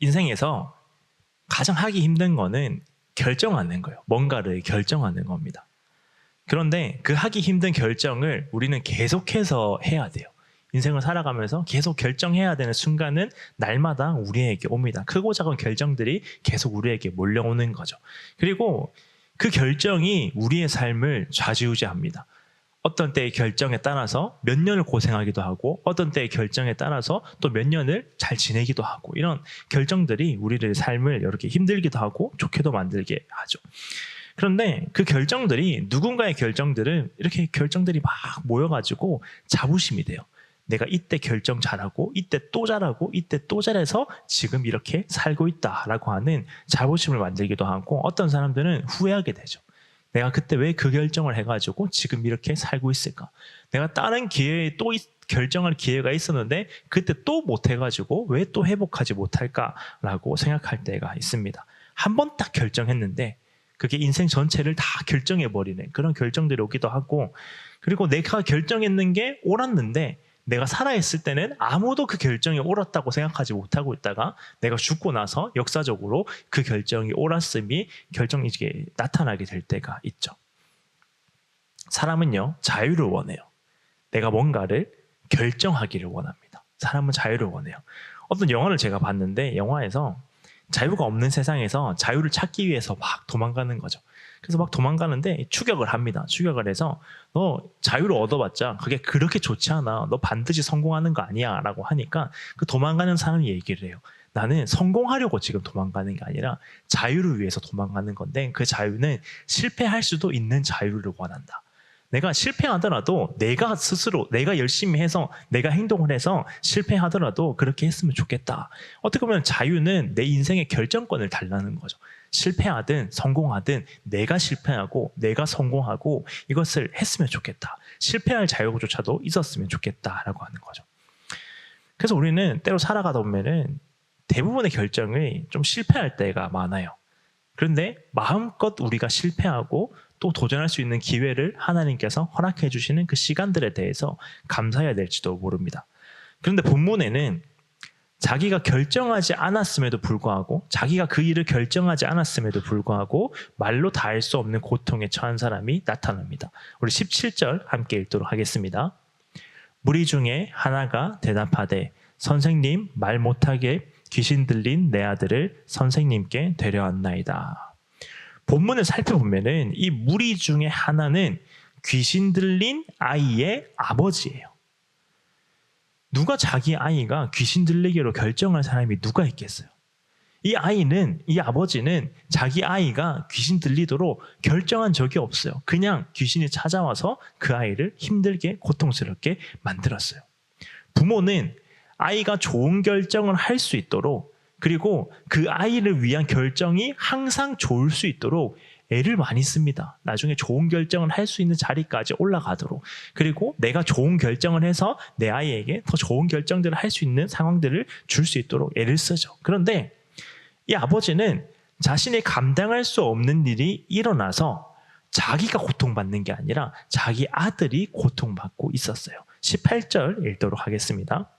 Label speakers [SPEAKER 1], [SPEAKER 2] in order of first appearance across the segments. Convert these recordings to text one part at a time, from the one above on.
[SPEAKER 1] 인생에서 가장 하기 힘든 거는 결정하는 거예요. 뭔가를 결정하는 겁니다. 그런데 그 하기 힘든 결정을 우리는 계속해서 해야 돼요. 인생을 살아가면서 계속 결정해야 되는 순간은 날마다 우리에게 옵니다. 크고 작은 결정들이 계속 우리에게 몰려오는 거죠. 그리고 그 결정이 우리의 삶을 좌지우지합니다. 어떤 때의 결정에 따라서 몇 년을 고생하기도 하고 어떤 때의 결정에 따라서 또 몇 년을 잘 지내기도 하고 이런 결정들이 우리의 삶을 이렇게 힘들기도 하고 좋게도 만들게 하죠. 그런데 그 결정들이 누군가의 결정들은 이렇게 결정들이 막 모여가지고 자부심이 돼요. 내가 이때 결정 잘하고 이때 또 잘하고 이때 또 잘해서 지금 이렇게 살고 있다라고 하는 자부심을 만들기도 하고 어떤 사람들은 후회하게 되죠. 내가 그때 왜 그 결정을 해가지고 지금 이렇게 살고 있을까? 내가 다른 기회에 또 결정할 기회가 있었는데 그때 또 못해가지고 왜 또 회복하지 못할까라고 생각할 때가 있습니다. 한 번 딱 결정했는데 그게 인생 전체를 다 결정해버리는 그런 결정들이 오기도 하고 그리고 내가 결정했는 게 옳았는데 내가 살아있을 때는 아무도 그 결정이 옳았다고 생각하지 못하고 있다가 내가 죽고 나서 역사적으로 그 결정이 옳았음이 결정이 이게 나타나게 될 때가 있죠. 사람은요, 자유를 원해요. 내가 뭔가를 결정하기를 원합니다. 사람은 자유를 원해요. 어떤 영화를 제가 봤는데 영화에서 자유가 없는 세상에서 자유를 찾기 위해서 막 도망가는 거죠. 그래서 막 도망가는데 추격을 합니다. 추격을 해서 너 자유를 얻어봤자 그게 그렇게 좋지 않아. 너 반드시 성공하는 거 아니야 라고 하니까 그 도망가는 사람이 얘기를 해요. 나는 성공하려고 지금 도망가는 게 아니라 자유를 위해서 도망가는 건데 그 자유는 실패할 수도 있는 자유를 원한다. 내가 실패하더라도 내가 스스로 내가 열심히 해서 내가 행동을 해서 실패하더라도 그렇게 했으면 좋겠다. 어떻게 보면 자유는 내 인생의 결정권을 달라는 거죠. 실패하든 성공하든 내가 실패하고 내가 성공하고 이것을 했으면 좋겠다. 실패할 자유조차도 있었으면 좋겠다라고 하는 거죠. 그래서 우리는 때로 살아가다 보면은 대부분의 결정이 좀 실패할 때가 많아요. 그런데 마음껏 우리가 실패하고 또 도전할 수 있는 기회를 하나님께서 허락해 주시는 그 시간들에 대해서 감사해야 될지도 모릅니다. 그런데 본문에는 자기가 결정하지 않았음에도 불구하고 자기가 그 일을 결정하지 않았음에도 불구하고 말로 다할 수 없는 고통에 처한 사람이 나타납니다. 우리 17절 함께 읽도록 하겠습니다. 무리 중에 하나가 대답하되 선생님 말 못하게 귀신 들린 내 아들을 선생님께 데려왔나이다. 본문을 살펴보면은 이 무리 중에 하나는 귀신 들린 아이의 아버지예요. 누가 자기 아이가 귀신 들리기로 결정할 사람이 누가 있겠어요? 이 아버지는 자기 아이가 귀신 들리도록 결정한 적이 없어요. 그냥 귀신이 찾아와서 그 아이를 힘들게 고통스럽게 만들었어요. 부모는 아이가 좋은 결정을 할 수 있도록 그리고 그 아이를 위한 결정이 항상 좋을 수 있도록 애를 많이 씁니다. 나중에 좋은 결정을 할 수 있는 자리까지 올라가도록. 그리고 내가 좋은 결정을 해서 내 아이에게 더 좋은 결정들을 할 수 있는 상황들을 줄 수 있도록 애를 쓰죠. 그런데 이 아버지는 자신이 감당할 수 없는 일이 일어나서 자기가 고통받는 게 아니라 자기 아들이 고통받고 있었어요. 18절 읽도록 하겠습니다.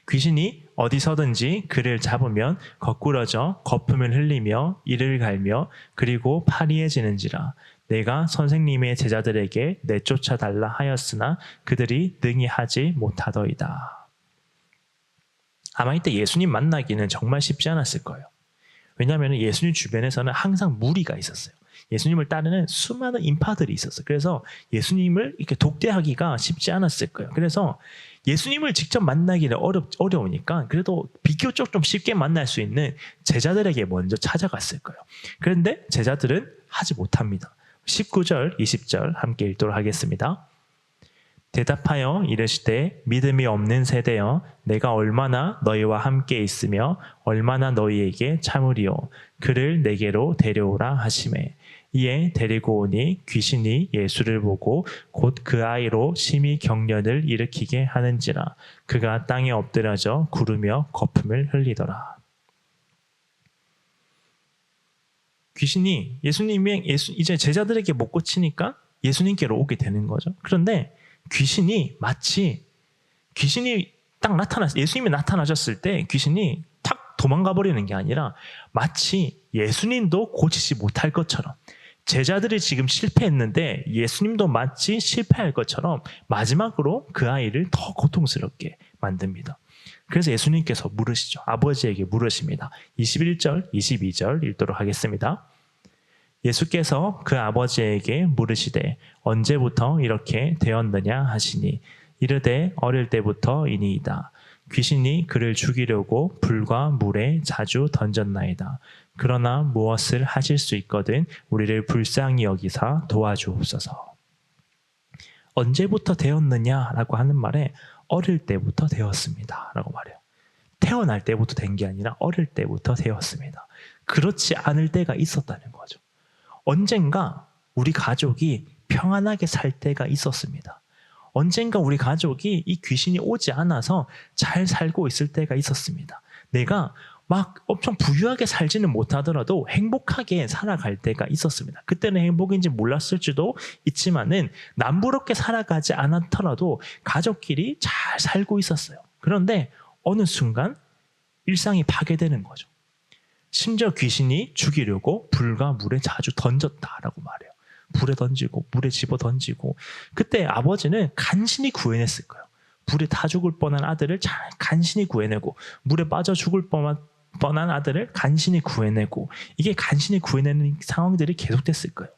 [SPEAKER 1] 귀신이 어디서든지 그를 잡으면 거꾸러져 거품을 흘리며 이를 갈며 그리고 파리해지는지라. 내가 선생님의 제자들에게 내쫓아달라 하였으나 그들이 능히 하지 못하더이다. 아마 이때 예수님 만나기는 정말 쉽지 않았을 거예요. 왜냐하면 예수님 주변에서는 항상 무리가 있었어요. 예수님을 따르는 수많은 인파들이 있었어요. 그래서 예수님을 이렇게 독대하기가 쉽지 않았을 거예요. 그래서 예수님을 직접 만나기는 어려우니까 그래도 비교적 좀 쉽게 만날 수 있는 제자들에게 먼저 찾아갔을 거예요. 그런데 제자들은 하지 못합니다. 19절, 20절 함께 읽도록 하겠습니다. 대답하여 이르시되 믿음이 없는 세대여 내가 얼마나 너희와 함께 있으며 얼마나 너희에게 참으리요 그를 내게로 데려오라 하시매 이에 데리고 오니 귀신이 예수를 보고 곧 그 아이로 심히 경련을 일으키게 하는지라 그가 땅에 엎드려져 구르며 거품을 흘리더라. 귀신이 이제 제자들에게 못 고치니까 예수님께로 오게 되는 거죠. 그런데 귀신이 딱 예수님이 나타나셨을 때 귀신이 탁 도망가 버리는 게 아니라 마치 예수님도 고치지 못할 것처럼, 제자들이 지금 실패했는데 예수님도 마치 실패할 것처럼 마지막으로 그 아이를 더 고통스럽게 만듭니다. 그래서 예수님께서 물으시죠. 아버지에게 물으십니다. 21절, 22절 읽도록 하겠습니다. 예수께서 그 아버지에게 물으시되 언제부터 이렇게 되었느냐 하시니 이르되 어릴 때부터이니이다. 귀신이 그를 죽이려고 불과 물에 자주 던졌나이다. 그러나 무엇을 하실 수 있거든 우리를 불쌍히 여기사 도와주옵소서. 언제부터 되었느냐라고 하는 말에 어릴 때부터 되었습니다 라고 말해요. 태어날 때부터 된 게 아니라 어릴 때부터 되었습니다. 그렇지 않을 때가 있었다는 거죠. 언젠가 우리 가족이 평안하게 살 때가 있었습니다. 언젠가 우리 가족이 이 귀신이 오지 않아서 잘 살고 있을 때가 있었습니다. 내가 막 엄청 부유하게 살지는 못하더라도 행복하게 살아갈 때가 있었습니다. 그때는 행복인지 몰랐을지도 있지만은 남부럽게 살아가지 않았더라도 가족끼리 잘 살고 있었어요. 그런데 어느 순간 일상이 파괴되는 거죠. 심지어 귀신이 죽이려고 불과 물에 자주 던졌다라고 말해요. 불에 던지고 물에 집어 던지고. 그때 아버지는 간신히 구해냈을 거예요. 불에 타 죽을 뻔한 아들을 잘 간신히 구해내고, 물에 빠져 죽을 뻔한 아들을 간신히 구해내고, 이게 간신히 구해내는 상황들이 계속됐을 거예요.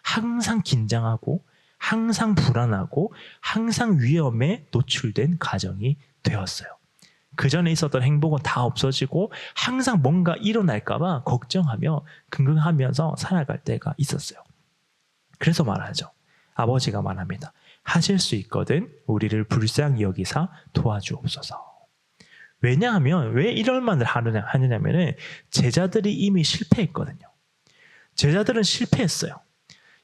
[SPEAKER 1] 항상 긴장하고 항상 불안하고 항상 위험에 노출된 가정이 되었어요. 그 전에 있었던 행복은 다 없어지고 항상 뭔가 일어날까 봐 걱정하며 긍긍하면서 살아갈 때가 있었어요. 그래서 말하죠. 아버지가 말합니다. 하실 수 있거든 우리를 불쌍히 여기사 도와주옵소서. 왜냐하면 왜 이런 말을 하느냐면은 제자들이 이미 실패했거든요. 제자들은 실패했어요.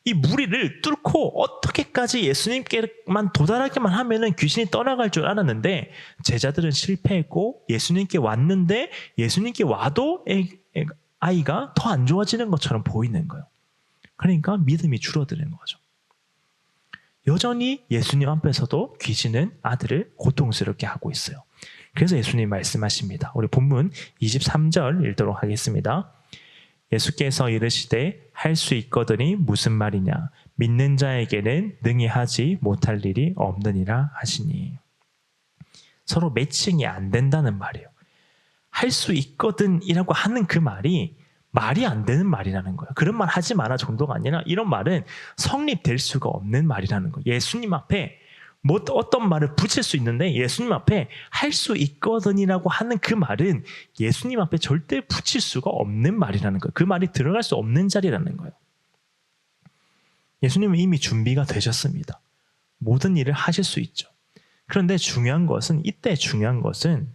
[SPEAKER 1] 이 무리를 뚫고 어떻게까지 예수님께만 도달하기만 하면은 귀신이 떠나갈 줄 알았는데 제자들은 실패했고 예수님께 왔는데 예수님께 와도 아이가 더 안 좋아지는 것처럼 보이는 거예요. 그러니까 믿음이 줄어드는 거죠. 여전히 예수님 앞에서도 귀신은 아들을 고통스럽게 하고 있어요. 그래서 예수님 말씀하십니다. 우리 본문 23절 읽도록 하겠습니다. 예수께서 이르시되 할 수 있거든이 무슨 말이냐 믿는 자에게는 능히 하지 못할 일이 없느니라 하시니. 서로 매칭이 안 된다는 말이에요. 할 수 있거든이라고 하는 그 말이 말이 안 되는 말이라는 거예요. 그런 말 하지 마라 정도가 아니라 이런 말은 성립될 수가 없는 말이라는 거예요. 예수님 앞에 뭐 어떤 말을 붙일 수 있는데 예수님 앞에 할 수 있거든이라고 하는 그 말은 예수님 앞에 절대 붙일 수가 없는 말이라는 거예요. 그 말이 들어갈 수 없는 자리라는 거예요. 예수님은 이미 준비가 되셨습니다. 모든 일을 하실 수 있죠. 그런데 이때 중요한 것은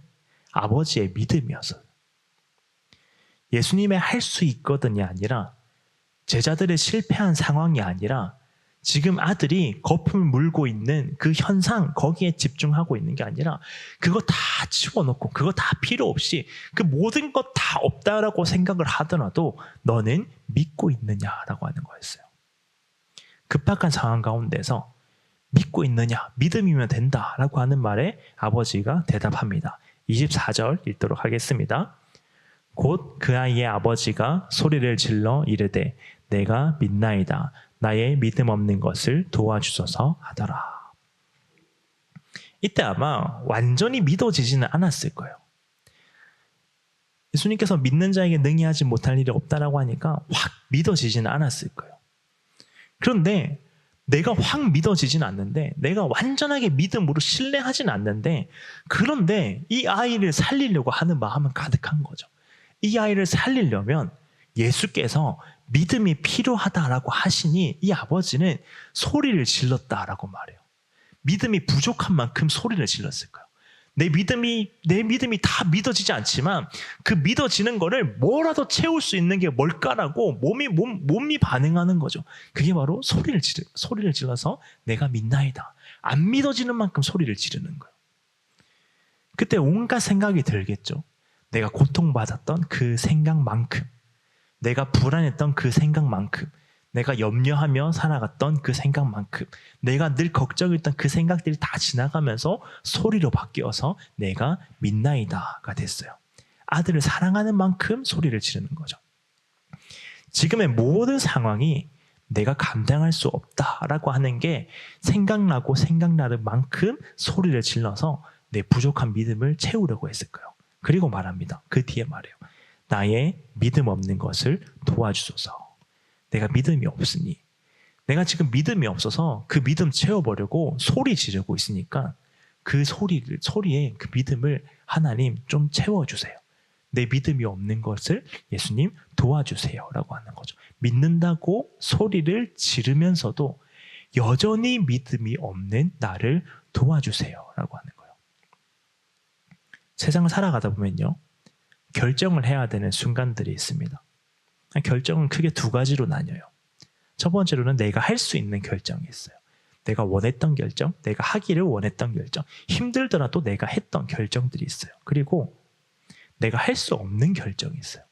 [SPEAKER 1] 아버지의 믿음이었어요. 예수님의 할 수 있거든이 아니라 제자들의 실패한 상황이 아니라 지금 아들이 거품을 물고 있는 그 현상 거기에 집중하고 있는 게 아니라 그거 다 치워놓고 그거 다 필요 없이 그 모든 것 다 없다라고 생각을 하더라도 너는 믿고 있느냐라고 하는 거였어요. 급박한 상황 가운데서 믿고 있느냐 믿음이면 된다라고 하는 말에 아버지가 대답합니다. 24절 읽도록 하겠습니다. 곧 그 아이의 아버지가 소리를 질러 이르되 내가 믿나이다. 나의 믿음 없는 것을 도와주소서 하더라. 이때 아마 완전히 믿어지지는 않았을 거예요. 예수님께서 믿는 자에게 능히 하지 못할 일이 없다라고 하니까 확 믿어지지는 않았을 거예요. 그런데 내가 확 믿어지진 않는데 내가 완전하게 믿음으로 신뢰하진 않는데 그런데 이 아이를 살리려고 하는 마음은 가득한 거죠. 이 아이를 살리려면 예수께서 믿음이 필요하다라고 하시니 이 아버지는 소리를 질렀다라고 말해요. 믿음이 부족한 만큼 소리를 질렀을 거예요. 내 믿음이 다 믿어지지 않지만 그 믿어지는 거를 뭐라도 채울 수 있는 게 뭘까라고 몸이 반응하는 거죠. 그게 바로 소리를 질러서 내가 믿나이다. 안 믿어지는 만큼 소리를 지르는 거예요. 그때 온갖 생각이 들겠죠. 내가 고통받았던 그 생각만큼, 내가 불안했던 그 생각만큼, 내가 염려하며 살아갔던 그 생각만큼, 내가 늘 걱정했던 그 생각들이 다 지나가면서 소리로 바뀌어서 내가 믿나이다가 됐어요. 아들을 사랑하는 만큼 소리를 지르는 거죠. 지금의 모든 상황이 내가 감당할 수 없다라고 하는 게 생각나고 생각나는 만큼 소리를 질러서 내 부족한 믿음을 채우려고 했을 거예요. 그리고 말합니다. 그 뒤에 말해요. 나의 믿음 없는 것을 도와주소서. 내가 믿음이 없으니, 내가 지금 믿음이 없어서 그 믿음 채워보려고 소리 지르고 있으니까 그 소리에 그 믿음을 하나님 좀 채워주세요. 내 믿음이 없는 것을 예수님 도와주세요 라고 하는 거죠. 믿는다고 소리를 지르면서도 여전히 믿음이 없는 나를 도와주세요 라고 하는 거예요. 세상을 살아가다 보면요, 결정을 해야 되는 순간들이 있습니다. 결정은 크게 두 가지로 나뉘어요. 첫 번째로는 내가 할 수 있는 결정이 있어요. 내가 원했던 결정, 내가 하기를 원했던 결정, 힘들더라도 내가 했던 결정들이 있어요. 그리고 내가 할 수 없는 결정이 있어요.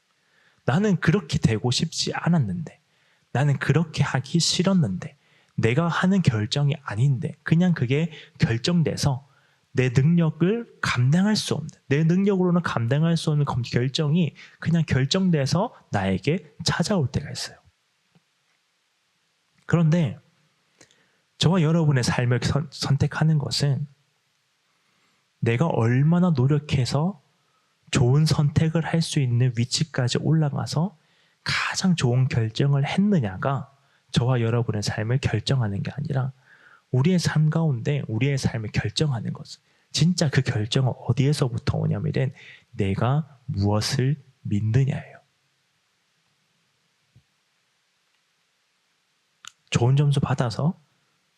[SPEAKER 1] 나는 그렇게 되고 싶지 않았는데, 나는 그렇게 하기 싫었는데, 내가 하는 결정이 아닌데 그냥 그게 결정돼서 내 능력을 감당할 수 없는, 내 능력으로는 감당할 수 없는 결정이 그냥 결정돼서 나에게 찾아올 때가 있어요. 그런데 저와 여러분의 삶을 선택하는 것은 내가 얼마나 노력해서 좋은 선택을 할 수 있는 위치까지 올라가서 가장 좋은 결정을 했느냐가 저와 여러분의 삶을 결정하는 게 아니라 우리의 삶 가운데 우리의 삶을 결정하는 것은 진짜 그 결정은 어디에서부터 오냐면은 내가 무엇을 믿느냐예요. 좋은 점수 받아서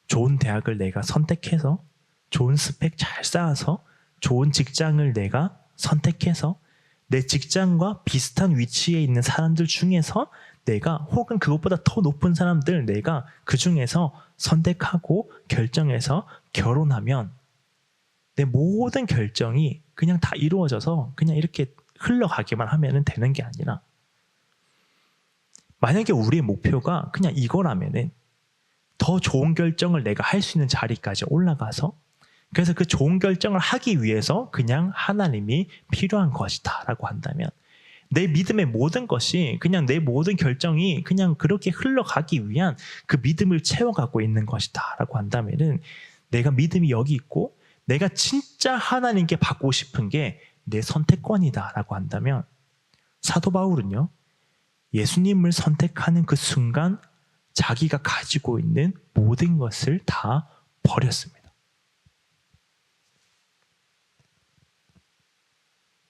[SPEAKER 1] 좋은 대학을 내가 선택해서 좋은 스펙 잘 쌓아서 좋은 직장을 내가 선택해서 내 직장과 비슷한 위치에 있는 사람들 중에서 내가 혹은 그것보다 더 높은 사람들 내가 그 중에서 선택하고 결정해서 결혼하면 내 모든 결정이 그냥 다 이루어져서 그냥 이렇게 흘러가기만 하면 되는 게 아니라 만약에 우리의 목표가 그냥 이거라면은 더 좋은 결정을 내가 할 수 있는 자리까지 올라가서 그래서 그 좋은 결정을 하기 위해서 그냥 하나님이 필요한 것이다 라고 한다면 내 믿음의 모든 것이 그냥 내 모든 결정이 그냥 그렇게 흘러가기 위한 그 믿음을 채워가고 있는 것이다 라고 한다면은 내가 믿음이 여기 있고 내가 진짜 하나님께 받고 싶은 게 내 선택권이다 라고 한다면 사도 바울은요, 예수님을 선택하는 그 순간 자기가 가지고 있는 모든 것을 다 버렸습니다.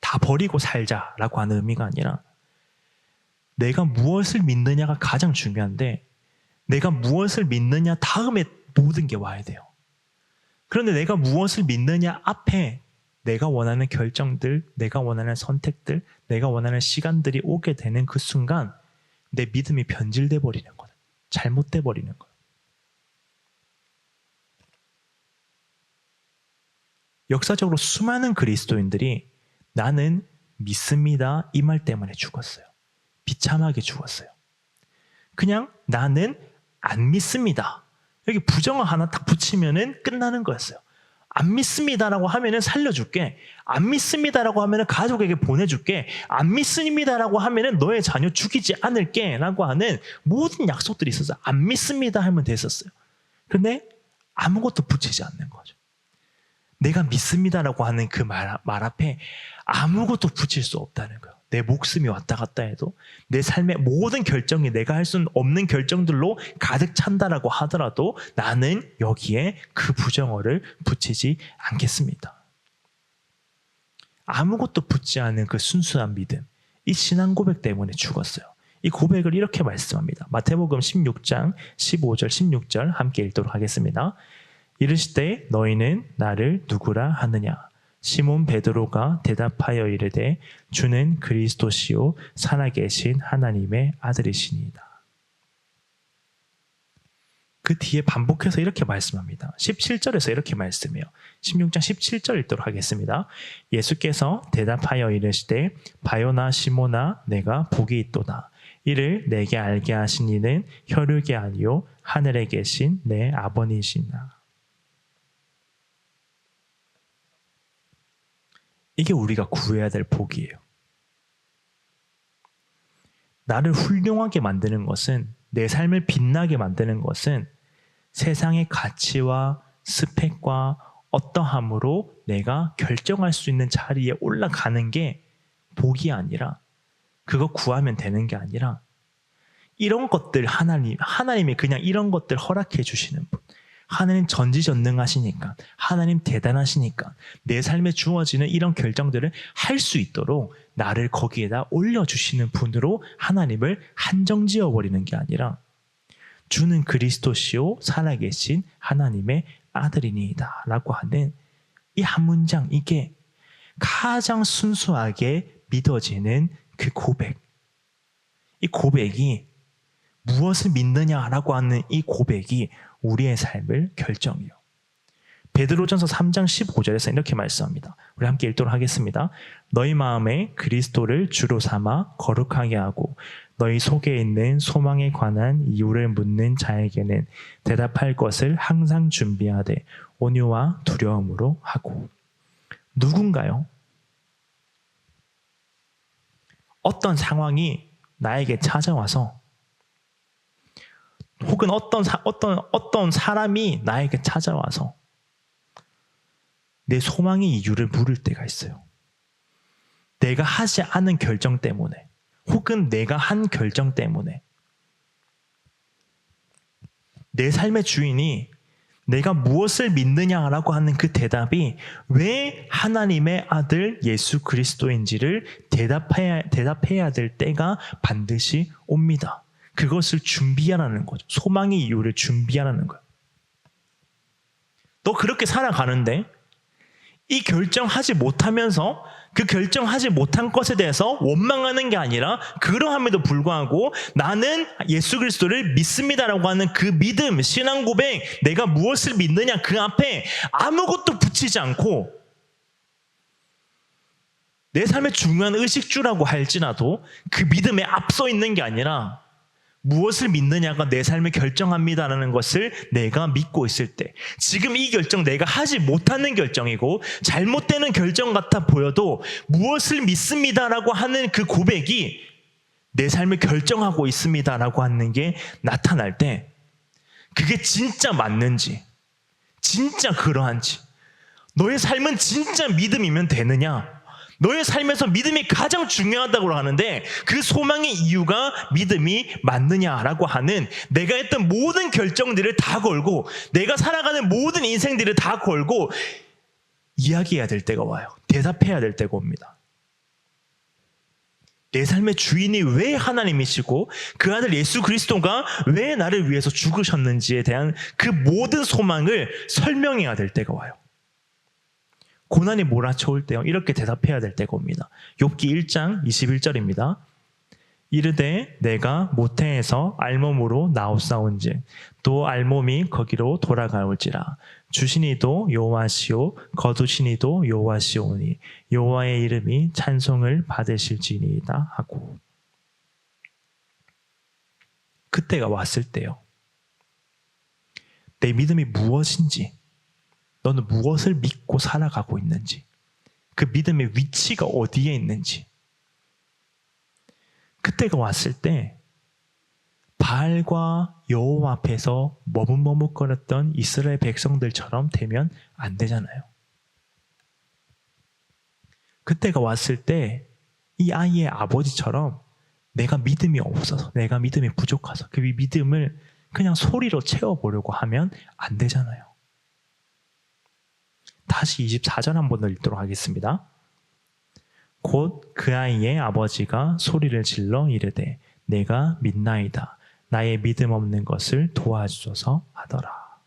[SPEAKER 1] 다 버리고 살자라고 하는 의미가 아니라 내가 무엇을 믿느냐가 가장 중요한데 내가 무엇을 믿느냐 다음에 모든 게 와야 돼요. 그런데 내가 무엇을 믿느냐 앞에 내가 원하는 결정들, 내가 원하는 선택들, 내가 원하는 시간들이 오게 되는 그 순간 내 믿음이 변질돼 버리는 거예요. 잘못돼 버리는 거예요. 역사적으로 수많은 그리스도인들이 나는 믿습니다 이 말 때문에 죽었어요. 비참하게 죽었어요. 그냥 나는 안 믿습니다. 여기 부정어 하나 딱 붙이면은 끝나는 거였어요. 안 믿습니다라고 하면은 살려줄게. 안 믿습니다라고 하면은 가족에게 보내줄게. 안 믿습니다라고 하면은 너의 자녀 죽이지 않을게라고 하는 모든 약속들이 있었어요. 안 믿습니다 하면 됐었어요. 그런데 아무것도 붙이지 않는 거죠. 내가 믿습니다라고 하는 그 말 앞에 아무것도 붙일 수 없다는 거예요. 내 목숨이 왔다 갔다 해도 내 삶의 모든 결정이 내가 할 수 없는 결정들로 가득 찬다라고 하더라도 나는 여기에 그 부정어를 붙이지 않겠습니다. 아무것도 붙지 않은 그 순수한 믿음, 이 신앙 고백 때문에 죽었어요. 이 고백을 이렇게 말씀합니다. 마태복음 16장 15절 16절 함께 읽도록 하겠습니다. 이르시되 너희는 나를 누구라 하느냐? 시몬 베드로가 대답하여 이르되 주는 그리스도시요 살아계신 하나님의 아들이시니이다. 그 뒤에 반복해서 이렇게 말씀합니다. 17절에서 이렇게 말씀해요. 16장 17절 읽도록 하겠습니다. 예수께서 대답하여 이르시되 바요나 시몬아 내가 복이 있도다. 이를 내게 알게 하신 이는 혈육이 아니요 하늘에 계신 내 아버지시나. 이게 우리가 구해야 될 복이에요. 나를 훌륭하게 만드는 것은, 내 삶을 빛나게 만드는 것은 세상의 가치와 스펙과 어떠함으로 내가 결정할 수 있는 자리에 올라가는 게 복이 아니라, 그거 구하면 되는 게 아니라, 이런 것들 하나님이 그냥 이런 것들 허락해 주시는 분. 하나님 전지전능하시니까, 하나님 대단하시니까 내 삶에 주어지는 이런 결정들을 할 수 있도록 나를 거기에다 올려주시는 분으로 하나님을 한정지어버리는 게 아니라, 주는 그리스도시요 살아계신 하나님의 아들이니이다 라고 하는 이 한 문장, 이게 가장 순수하게 믿어지는 그 고백. 이 고백이, 무엇을 믿느냐라고 하는 이 고백이 우리의 삶을 결정해요. 베드로전서 3장 15절에서 이렇게 말씀합니다. 우리 함께 읽도록 하겠습니다. 너희 마음에 그리스도를 주로 삼아 거룩하게 하고 너희 속에 있는 소망에 관한 이유를 묻는 자에게는 대답할 것을 항상 준비하되 온유와 두려움으로 하고. 누군가요? 어떤 상황이 나에게 찾아와서, 혹은 어떤 사람이 나에게 찾아와서 내 소망의 이유를 물을 때가 있어요. 내가 하지 않은 결정 때문에, 혹은 내가 한 결정 때문에 내 삶의 주인이 내가 무엇을 믿느냐라고 하는 그 대답이 왜 하나님의 아들 예수 그리스도인지를 대답해야 될 때가 반드시 옵니다. 그것을 준비하라는 거죠. 소망의 이유를 준비하라는 거예요. 너 그렇게 살아가는데 이 결정하지 못하면서 그 결정하지 못한 것에 대해서 원망하는 게 아니라, 그러함에도 불구하고 나는 예수 그리스도를 믿습니다라고 하는 그 믿음, 신앙 고백, 내가 무엇을 믿느냐 그 앞에 아무것도 붙이지 않고, 내 삶의 중요한 의식주라고 할지라도 그 믿음에 앞서 있는 게 아니라, 무엇을 믿느냐가 내 삶을 결정합니다라는 것을 내가 믿고 있을 때, 지금 이 결정 내가 하지 못하는 결정이고 잘못되는 결정 같아 보여도 무엇을 믿습니다라고 하는 그 고백이 내 삶을 결정하고 있습니다라고 하는 게 나타날 때, 그게 진짜 맞는지, 진짜 그러한지, 너의 삶은 진짜 믿음이면 되느냐, 너의 삶에서 믿음이 가장 중요하다고 하는데 그 소망의 이유가 믿음이 맞느냐라고 하는, 내가 했던 모든 결정들을 다 걸고, 내가 살아가는 모든 인생들을 다 걸고 이야기해야 될 때가 와요. 대답해야 될 때가 옵니다. 내 삶의 주인이 왜 하나님이시고 그 아들 예수 그리스도가 왜 나를 위해서 죽으셨는지에 대한 그 모든 소망을 설명해야 될 때가 와요. 고난이 몰아쳐올 때요, 이렇게 대답해야 될 때가 옵니다. 욥기 1장 21절입니다. 이르되 내가 모태에서 알몸으로 나옵사온즉 또 알몸이 거기로 돌아가올지라. 주시니도 여호와시오 거두시니도 여호와시오니 여호와의 이름이 찬송을 받으실지니이다 하고. 그때가 왔을 때요, 내 믿음이 무엇인지, 너는 무엇을 믿고 살아가고 있는지, 그 믿음의 위치가 어디에 있는지, 그때가 왔을 때 바알과 여호와 앞에서 머뭇머뭇거렸던 이스라엘 백성들처럼 되면 안 되잖아요. 그때가 왔을 때 이 아이의 아버지처럼 내가 믿음이 없어서, 내가 믿음이 부족해서 그 믿음을 그냥 소리로 채워보려고 하면 안 되잖아요. 다시 24절 한번 더 읽도록 하겠습니다. 곧 그 아이의 아버지가 소리를 질러 이르되 내가 믿나이다. 나의 믿음 없는 것을 도와주소서 하더라.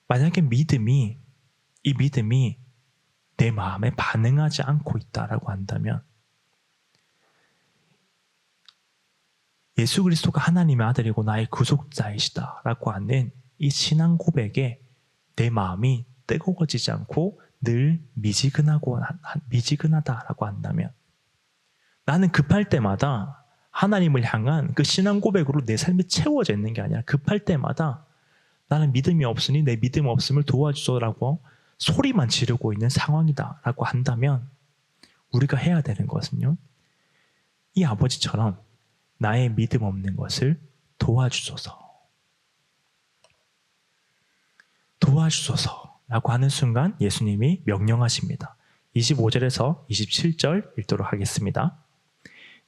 [SPEAKER 1] 만약에 이 믿음이 내 마음에 반응하지 않고 있다라고 한다면, 예수 그리스도가 하나님의 아들이고 나의 구속자이시다라고 하는 이 신앙 고백에 내 마음이 뜨거워지지 않고 늘 미지근하다라고 한다면, 나는 급할 때마다 하나님을 향한 그 신앙 고백으로 내 삶이 채워져 있는 게 아니라, 급할 때마다 나는 믿음이 없으니 내 믿음 없음을 도와주소라고 소리만 지르고 있는 상황이다라고 한다면, 우리가 해야 되는 것은요, 이 아버지처럼 나의 믿음 없는 것을 도와주소서. 도와주소서라고 하는 순간 예수님이 명령하십니다. 25절에서 27절 읽도록 하겠습니다.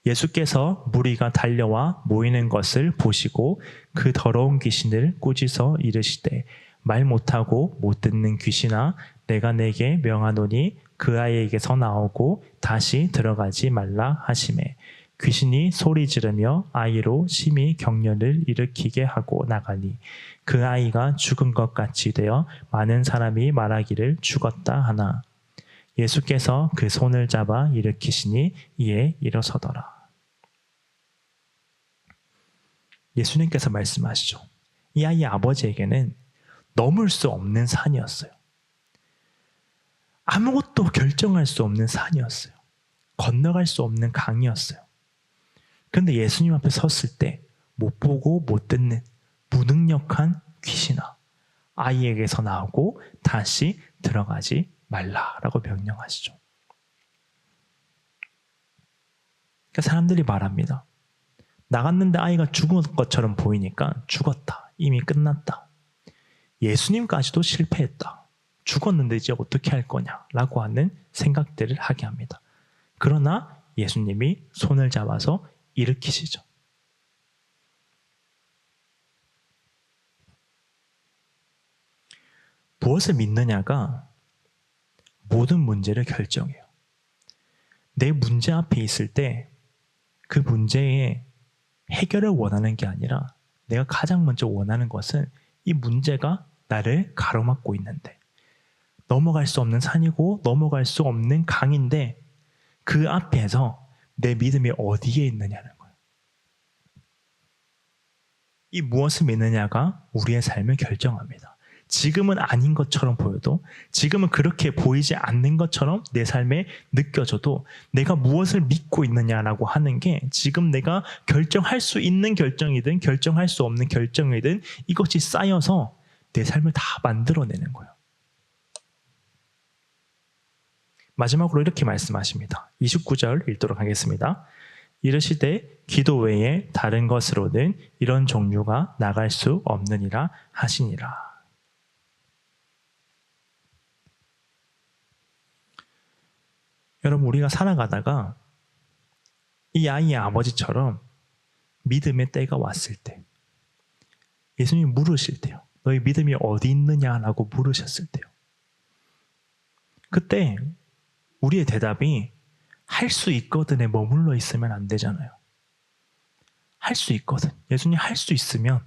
[SPEAKER 1] 예수께서 무리가 달려와 모이는 것을 보시고 그 더러운 귀신을 꾸짖어 이르시되 말 못하고 못 듣는 귀신아 내가 내게 명하노니 그 아이에게서 나오고 다시 들어가지 말라 하시매 귀신이 소리 지르며 아이로 심히 경련을 일으키게 하고 나가니 그 아이가 죽은 것 같이 되어 많은 사람이 말하기를 죽었다 하나 예수께서 그 손을 잡아 일으키시니 이에 일어서더라. 예수님께서 말씀하시죠. 이 아이의 아버지에게는 넘을 수 없는 산이었어요. 아무것도 결정할 수 없는 산이었어요. 건너갈 수 없는 강이었어요. 그런데 예수님 앞에 섰을 때 못 보고 못 듣는 무능력한 귀신아 아이에게서 나오고 다시 들어가지 말라라고 명령하시죠. 그러니까 사람들이 말합니다. 나갔는데 아이가 죽은 것처럼 보이니까 죽었다. 이미 끝났다. 예수님까지도 실패했다. 죽었는데 이제 어떻게 할 거냐라고 하는 생각들을 하게 합니다. 그러나 예수님이 손을 잡아서 일으키시죠. 무엇을 믿느냐가 모든 문제를 결정해요. 내 문제 앞에 있을 때 그 문제의 해결을 원하는 게 아니라 내가 가장 먼저 원하는 것은 이 문제가 나를 가로막고 있는데 넘어갈 수 없는 산이고 넘어갈 수 없는 강인데 그 앞에서 내 믿음이 어디에 있느냐는 거예요. 이 무엇을 믿느냐가 우리의 삶을 결정합니다. 지금은 아닌 것처럼 보여도 지금은 그렇게 보이지 않는 것처럼 내 삶에 느껴져도 내가 무엇을 믿고 있느냐라고 하는 게 지금 내가 결정할 수 있는 결정이든 결정할 수 없는 결정이든 이것이 쌓여서 내 삶을 다 만들어내는 거예요. 마지막으로 이렇게 말씀하십니다. 29절 읽도록 하겠습니다. 이르시되 기도 외에 다른 것으로는 이런 종류가 나갈 수 없느니라 하시니라. 여러분 우리가 살아가다가 이 아이의 아버지처럼 믿음의 때가 왔을 때 예수님이 물으실 때요. 너희 믿음이 어디 있느냐라고 물으셨을 때요. 그때 우리의 대답이 할 수 있거든에 머물러 있으면 안 되잖아요. 할 수 있거든. 예수님 할 수 있으면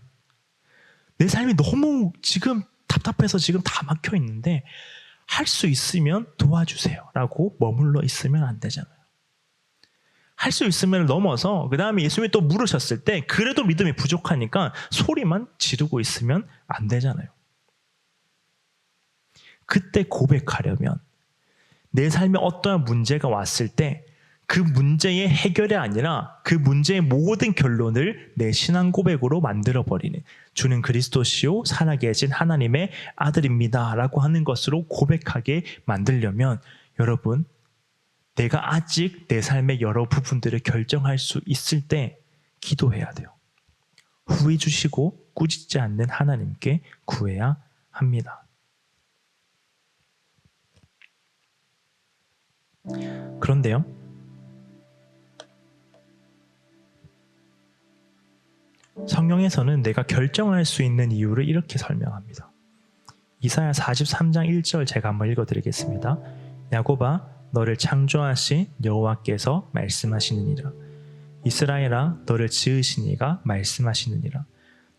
[SPEAKER 1] 내 삶이 너무 지금 답답해서 지금 다 막혀 있는데 할 수 있으면 도와주세요 라고 머물러 있으면 안 되잖아요. 할 수 있으면 넘어서 그 다음에 예수님이 또 물으셨을 때 그래도 믿음이 부족하니까 소리만 지르고 있으면 안 되잖아요. 그때 고백하려면 내 삶에 어떠한 문제가 왔을 때 그 문제의 해결이 아니라 그 문제의 모든 결론을 내 신앙 고백으로 만들어버리는 주는 그리스도시요 살아계신 하나님의 아들입니다 라고 하는 것으로 고백하게 만들려면 여러분 내가 아직 내 삶의 여러 부분들을 결정할 수 있을 때 기도해야 돼요. 후회 주시고 꾸짖지 않는 하나님께 구해야 합니다. 그런데요. 성경에서는 내가 결정할 수 있는 이유를 이렇게 설명합니다. 이사야 43장 1절 제가 한번 읽어드리겠습니다. 야곱아 너를 창조하신 여호와께서 말씀하시느니라. 이스라엘아 너를 지으신 이가 말씀하시느니라.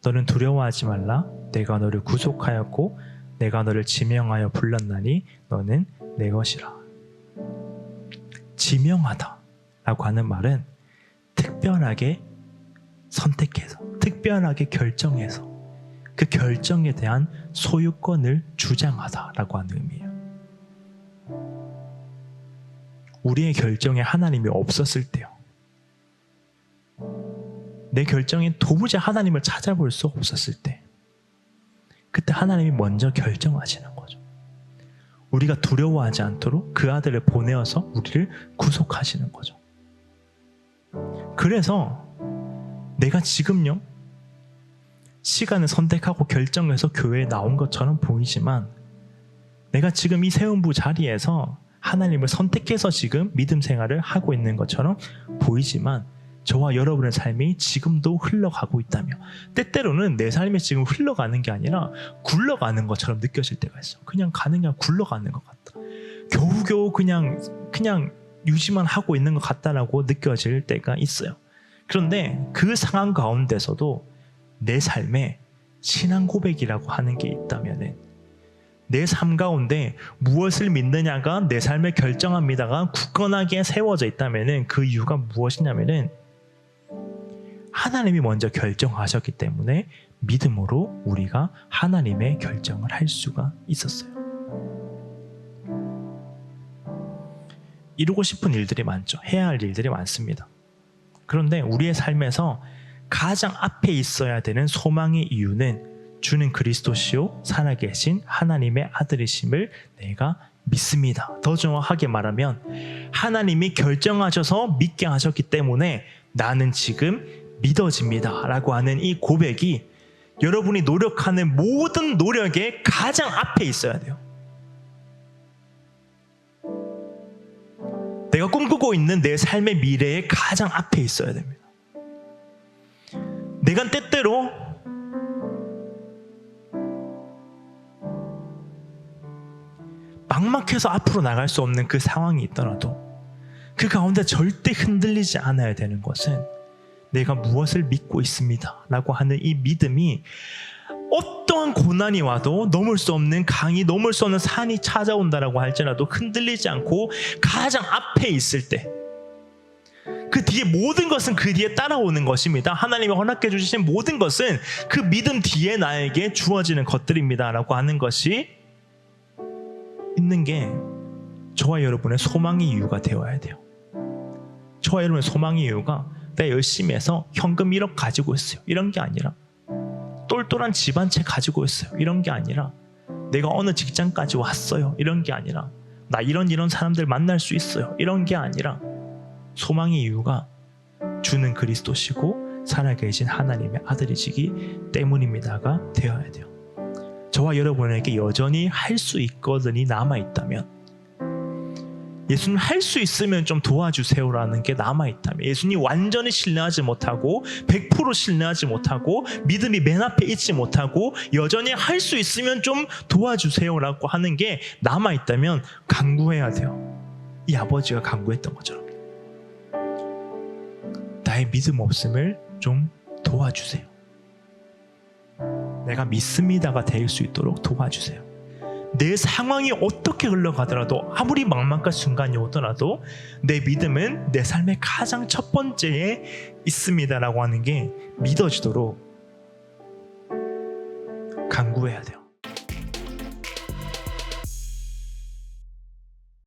[SPEAKER 1] 너는 두려워하지 말라. 내가 너를 구속하였고 내가 너를 지명하여 불렀나니 너는 내 것이라. 지명하다 라고 하는 말은 특별하게 선택해서 특별하게 결정해서 그 결정에 대한 소유권을 주장하다라고 하는 의미예요. 우리의 결정에 하나님이 없었을 때요. 내 결정에 도무지 하나님을 찾아볼 수 없었을 때 그때 하나님이 먼저 결정하시는 거죠. 우리가 두려워하지 않도록 그 아들을 보내어서 우리를 구속하시는 거죠. 그래서 내가 지금요 시간을 선택하고 결정해서 교회에 나온 것처럼 보이지만 내가 지금 이 세운부 자리에서 하나님을 선택해서 지금 믿음 생활을 하고 있는 것처럼 보이지만 저와 여러분의 삶이 지금도 흘러가고 있다며, 때때로는 내 삶이 지금 흘러가는 게 아니라 굴러가는 것처럼 느껴질 때가 있어. 그냥 가는 게 굴러가는 것 같다. 겨우겨우 그냥 유지만 하고 있는 것 같다라고 느껴질 때가 있어요. 그런데 그 상황 가운데서도 내 삶에 신앙 고백이라고 하는 게 있다면은, 내 삶 가운데 무엇을 믿느냐가 내 삶을 결정합니다가 굳건하게 세워져 있다면은 그 이유가 무엇이냐면은 하나님이 먼저 결정하셨기 때문에 믿음으로 우리가 하나님의 결정을 할 수가 있었어요. 이루고 싶은 일들이 많죠. 해야 할 일들이 많습니다. 그런데 우리의 삶에서 가장 앞에 있어야 되는 소망의 이유는 주는 그리스도시요 살아계신 하나님의 아들이심을 내가 믿습니다. 더 정확하게 말하면 하나님이 결정하셔서 믿게 하셨기 때문에 나는 지금 믿어집니다 라고 하는 이 고백이 여러분이 노력하는 모든 노력의 가장 앞에 있어야 돼요. 내가 꿈꾸고 있는 내 삶의 미래의 가장 앞에 있어야 됩니다. 내가 때때로 막막해서 앞으로 나갈 수 없는 그 상황이 있더라도 그 가운데 절대 흔들리지 않아야 되는 것은 내가 무엇을 믿고 있습니다 라고 하는 이 믿음이 어떠한 고난이 와도 넘을 수 없는 강이, 넘을 수 없는 산이 찾아온다라고 할지라도 흔들리지 않고 가장 앞에 있을 때, 그 뒤에 모든 것은 그 뒤에 따라오는 것입니다. 하나님이 허락해 주신 모든 것은 그 믿음 뒤에 나에게 주어지는 것들입니다 라고 하는 것이 있는 게 저와 여러분의 소망의 이유가 되어야 돼요. 저와 여러분의 소망의 이유가 내가 열심히 해서 현금 1억 가지고 있어요 이런 게 아니라, 똘똘한 집 한 채 가지고 있어요 이런 게 아니라, 내가 어느 직장까지 왔어요 이런 게 아니라, 나 이런 사람들 만날 수 있어요 이런 게 아니라, 소망의 이유가 주는 그리스도시고 살아계신 하나님의 아들이시기 때문입니다가 되어야 돼요. 저와 여러분에게 여전히 할 수 있거든이 남아있다면, 예수님 할 수 있으면 좀 도와주세요라는 게 남아있다면, 예수님 완전히 신뢰하지 못하고 100% 신뢰하지 못하고 믿음이 맨 앞에 있지 못하고 여전히 할 수 있으면 좀 도와주세요라고 하는 게 남아있다면 간구해야 돼요. 이 아버지가 간구했던 것처럼 나의 믿음 없음을 좀 도와주세요. 내가 믿습니다가 될 수 있도록 도와주세요. 내 상황이 어떻게 흘러가더라도, 아무리 막막한 순간이 오더라도 내 믿음은 내 삶의 가장 첫 번째에 있습니다라고 하는 게 믿어지도록 간구해야 돼요.